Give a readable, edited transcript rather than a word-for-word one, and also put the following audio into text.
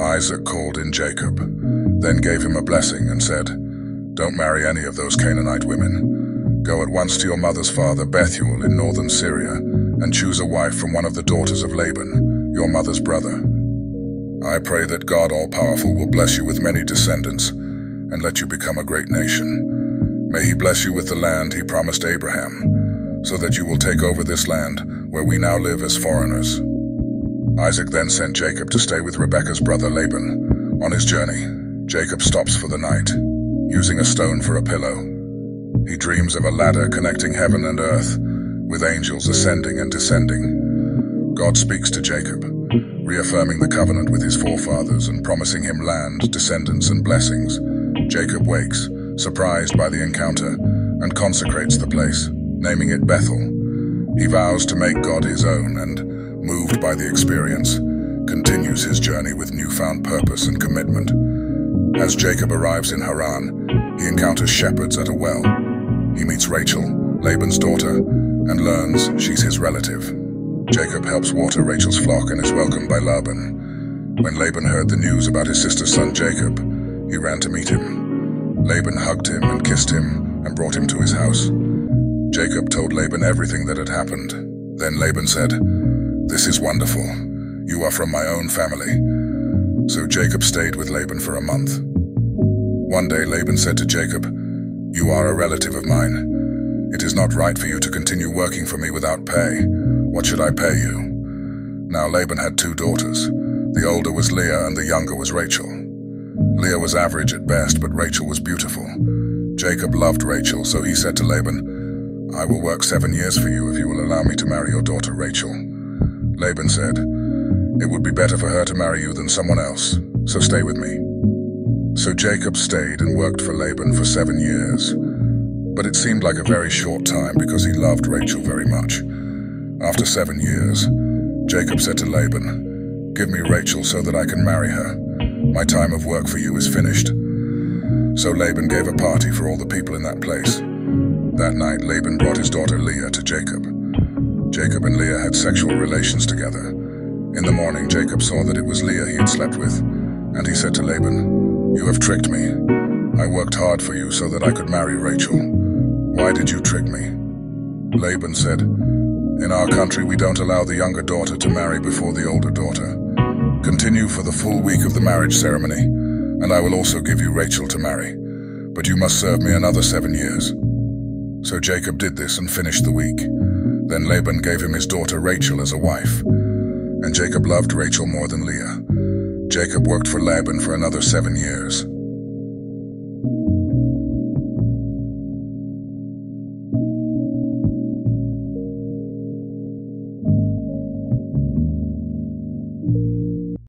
Isaac called in Jacob, then gave him a blessing and said, "Don't marry any of those Canaanite women. Go at once to your mother's father Bethuel in northern Syria and choose a wife from one of the daughters of Laban, your mother's brother. I pray that God All-Powerful will bless you with many descendants and let you become a great nation. May he bless you with the land he promised Abraham, so that you will take over this land where we now live as foreigners." Isaac then sent Jacob to stay with Rebekah's brother Laban. On his journey, Jacob stops for the night, using a stone for a pillow. He dreams of a ladder connecting heaven and earth, with angels ascending and descending. God speaks to Jacob, reaffirming the covenant with his forefathers and promising him land, descendants, and blessings. Jacob wakes, surprised by the encounter, and consecrates the place, naming it Bethel. He vows to make God his own and, moved by the experience, continues his journey with newfound purpose and commitment. As Jacob arrives in Haran, he encounters shepherds at a well. He meets Rachel, Laban's daughter, and learns she's his relative. Jacob helps water Rachel's flock and is welcomed by Laban. When Laban heard the news about his sister's son Jacob, he ran to meet him. Laban hugged him and kissed him and brought him to his house. Jacob told Laban everything that had happened. Then Laban said, "This is wonderful. You are from my own family." So Jacob stayed with Laban for a month. One day Laban said to Jacob, "You are a relative of mine. It is not right for you to continue working for me without pay. What should I pay you?" Now Laban had 2 daughters. The older was Leah and the younger was Rachel. Leah was average at best, but Rachel was beautiful. Jacob loved Rachel, so he said to Laban, "I will work 7 years for you if you will allow me to marry your daughter Rachel." Laban said, "It would be better for her to marry you than someone else, so stay with me." So Jacob stayed and worked for Laban for 7 years. But it seemed like a very short time because he loved Rachel very much. After 7 years, Jacob said to Laban, "Give me Rachel so that I can marry her. My time of work for you is finished." So Laban gave a party for all the people in that place. That night, Laban brought his daughter Leah to Jacob. Jacob and Leah had sexual relations together. In the morning, Jacob saw that it was Leah he had slept with, and he said to Laban, "You have tricked me. I worked hard for you so that I could marry Rachel. Why did you trick me?" Laban said, "In our country, we don't allow the younger daughter to marry before the older daughter. Continue for the full week of the marriage ceremony, and I will also give you Rachel to marry. But you must serve me another 7 years." So Jacob did this and finished the week. Then Laban gave him his daughter Rachel as a wife, and Jacob loved Rachel more than Leah. Jacob worked for Laban for another 7 years.